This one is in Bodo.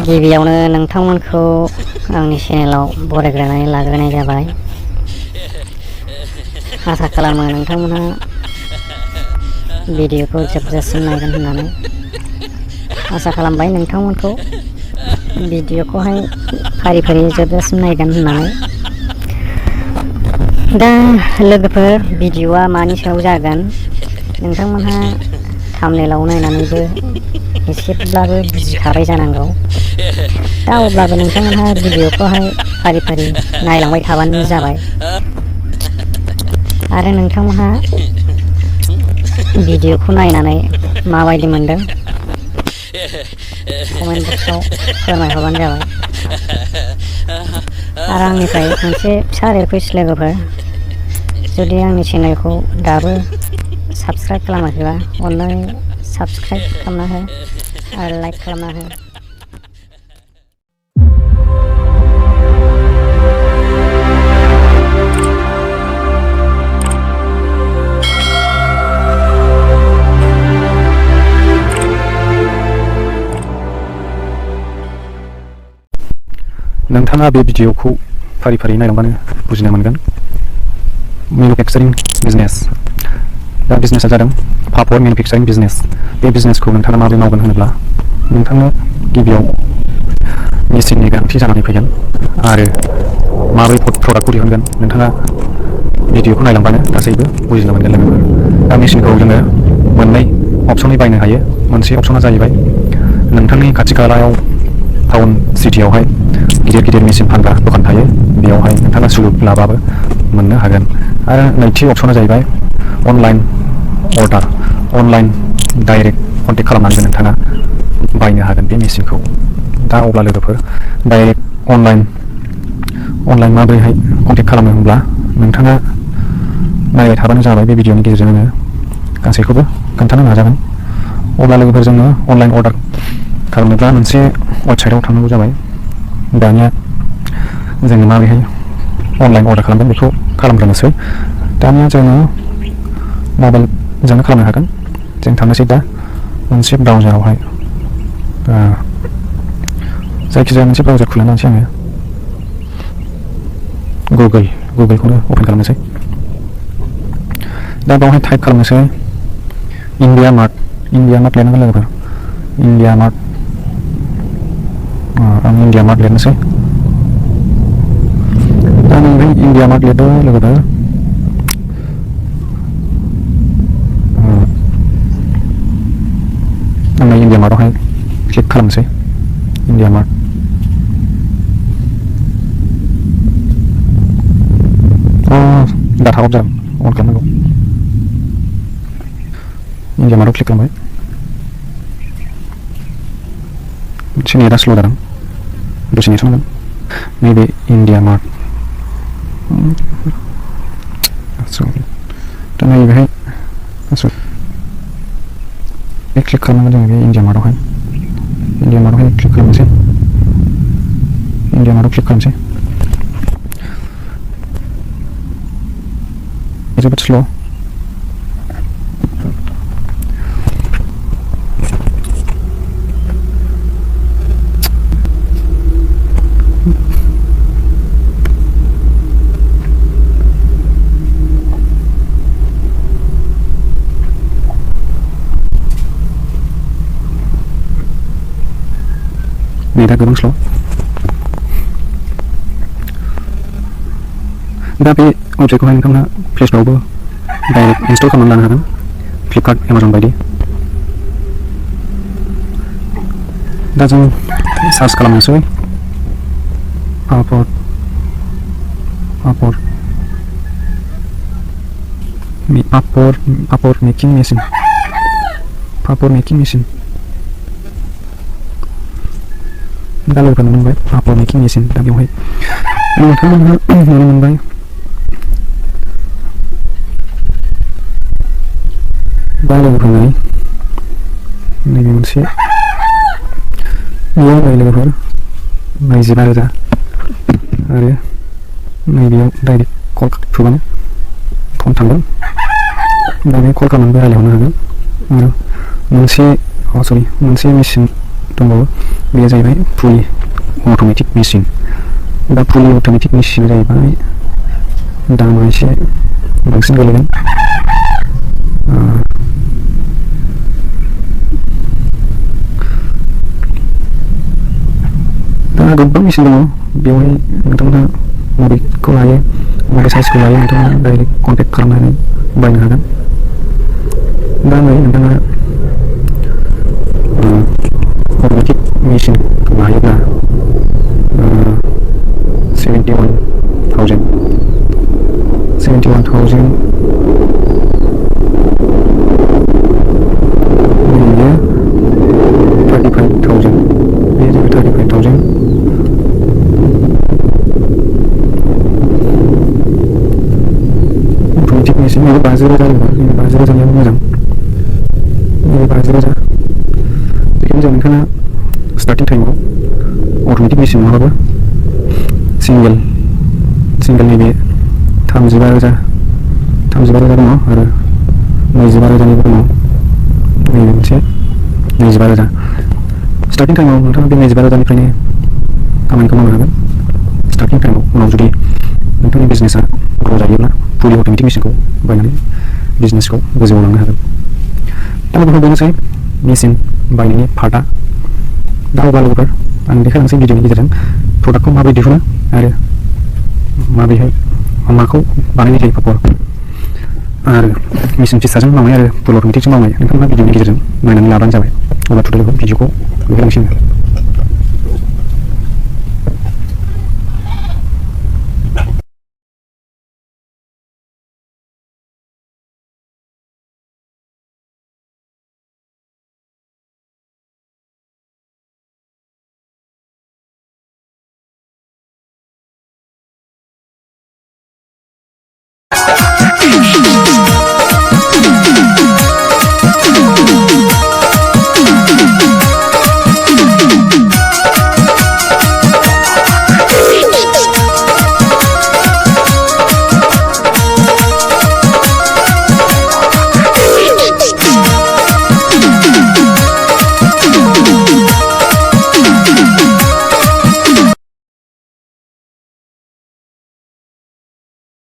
गिबियावनो नोंथांमोनखौ आंनि चेनेलाव बरायग्रोनानै लाग्रोनाय जाबाय। आसा खालामो नोंथांमोनहा भिडिअखौ जोबजासिम नायगोन होननानै आसा खालामबाय। नोंथांमोनखौ भिडिअखौहाय फारि फारि जोबजासिम नायगोन होननानै। दा लोगोफोर, भिडिअआ मानि सायाव जागोन नोंथांमोनहा थाम्बनेलाव नायनानैबो एसेब्लाबो बुजिखाबाय जानांगौ। दा अब्लाबो नोंथांमोनहा भिडिअखौहाय फारि फारि नायलांबाय थाबानो जाबाय। आरो नोंथांमोनहा भिडिअखौ नायनानै माबायदि मोनदों कमेन्ट बक्सआव फोरमायहरबानो जाबाय। आरो आंनिफ्राय मोनसे फिसा रिकुवेस्ट लोगोफोर, जुदि आंनि चेनेलखौ दाबो साबस्क्राइब खालामाखैबा अन्नानै साबस्क्राइब खालामना हो आरो लाइक खालामना हो। नोंथाङा बे भिडिअखौ फारि फारि नायलांबानो बुजिनो मोनगोन। मेनुफेक्सारिं बिजनेस। दा बिजनेसा जादों पापर मेनुफेक्सारिं बिजनेस। बे बिजनेसखौ नोंथाङा माबोरै मावगोन होनोब्ला नोंथांनो गिबियाव मेसिननि गोनांथि जानानै फैगोन आरो माबोरै प्रडाक्टखौ दिहुनगोन नोंथाङा भिडिअखौ नायलांबानो गासैबो बुजिनो मोनगोन लोगोफोर। दा मेसिनखौ जोङो मोननै अपसनै बायनो हायो। मोनसे अपसना जाहैबाय नोंथांनि खाथि खालायाव टाउन सिटियावहाय गिदिर गिदिर मेसिन फानग्रा दखान थायो, बेयावहाय नोंथाङा सुलुग लाबाबो मोननो हागोन। आरो नैथि अपसना जाहैबाय online order. Online direct contact खालामनानैबो नोंथाङा बायनो हागोन बे मेसिनखौ। दा अब्ला लोगोफोर, डाइरेक्ट अनलाइन माबोरैहाय कन्टेक्ट खालामो होनब्ला नोंथाङा नायबाय थाबानो जाबाय। बे भिडिअनि गेजेरजों आङो गासैखौबो खोन्थानो नाजागोन। अब्ला लोगोफोर, जोङो अनलाइन अर्डार खालामनोब्ला मोनसे वेबसाइटआव थांनांगौ जाबाय। दानिया जोङो माबोरैहाय अनलाइन अर्डार खालामगोन बेखौ खालामग्रोनोसै। दानिया जोङो मबाइलजोंनो खालामनो हागोन। जों थांनोसै दा मोनसे ब्राउजारावहाय, जायखिजाया मोनसे ब्राउजार खुलिनोसै आङो। गुगोलखौनो अपेन खालामनोसै। दा बावहाय टाइप खालामनोसै इन्डिया मार्ट लिरनांगोन लोगोफोर। India mart. आं इन्डिया मार्ट लिरनोसै। दा नोंथां इन्डिया मार्ट लिरदो लोगोफोर। आङो इन्डिया मार्टआवहाय क्लिक खालामनोसै। India mart. डाटा अफ जागोन, अन खालामनांगौ। इन्डिया मार्टआव क्लिक खालामबाय। एसे नेटआ स्ल' जादों, दसे नेथ'नांगोन। नैबे इन्डिया मार्ट। दा नैबेहाय क्लिक खालामनांगोन जोङो बे इन्डिया मार्टआवहाय। इन्डिया मार्टआवहाय क्लिक खालामनोसै। इन्डिया मार्टआव क्लिक खालामनोसै। जोबोद स्ल'। नेटआ गोबां स्ल'। दा बे वेबसाइटखौहाय नोंथांमोना प्ले स्ट'रावबो डाइरेक्ट इनस्टल खालामनानै लानो हागोन, फ्लिपकार्ट, एमाजन बायदि। दा जों सार्च खालामनोसै पापर मेकिं मेसिन। पापर मेकिं मेसिन। दा लोगोफोर नुनो मोनबाय पापर मेकिं मेसिन। दा बेवहाय नोंथांमोनहा नुनो मोनबाय दा लोगोफोर नैबे मोनसे बेयाव नाय लोगोफोर 25,000 आरो नैबेयाव डाइरेक्ट कल थुबानो फन थांगोन। दा बे कल खालामनानैबो रायज्लायहरनो हागोन। आरो मोनसे मेसिन दंबावो बेयो जाहैबाय फुलि अट'मेटिक मेसिन दा फुलि अट'मेटिक मेसिना जाहैबाय दामा एसे बांसिन गोलैगोन दा गोबां मेसिन दङ बेवहाय नोंथांमोना बबेखौ लायो बबे साइजखौ लायो नोंथाङा डाइरेक्ट कन्टेक्ट खालामनानै बायनो हागोन दा नै नोंथाङा अट'मेटिक मेसिन लायोब्ला 71,000 बेयो 35,000 बे जाबाय 35,000 अट'मेटिक मेसिन नैबे 50,000 जायोबा नैबे 50,000नियाबो मोजां नैबे 50,000 जिखुनु जाया नोंथाङा स्टार्टिं टाइमाव अट'मेटिक मेसिन नङाबाबो सिंगेल नैबे 35,000 दङ आरो 25,000निबो दङ नैबे मोनसे 25,000 स्टार्टिं टाइमाव नोंथाङा बे 25,000निफ्रायनो खामानिखौ मावनो हागोन स्टार्टिं टाइमाव उनाव जुदि नोंथांनि बिजनेसा ग्र' जायोब्ला फुलि अट'मेटिक मेसिनखौ बायनानै बिजनेसखौ गोजौआव लांनो हागोन दा लोगोफोर बेनोसै मेसिन बायनायनि पार्टआ दा अब्ला लोगोफोर आं देखायलांसै भिडिअनि गेजेरजों प्रडाक्टखौ माबोरै दिहुनो आरो माबोरैहाय माखौ बानायनाय जायो पापर आरो मेसिन फिसाजों मावनाय आरो फुल अट'मेटिकजों मावनाय नोंथांमोना भिडिअनि गेजेरजों नायनानै लाबानो जाबाय अब्ला टुटल भिडिअखौ देखायलांसै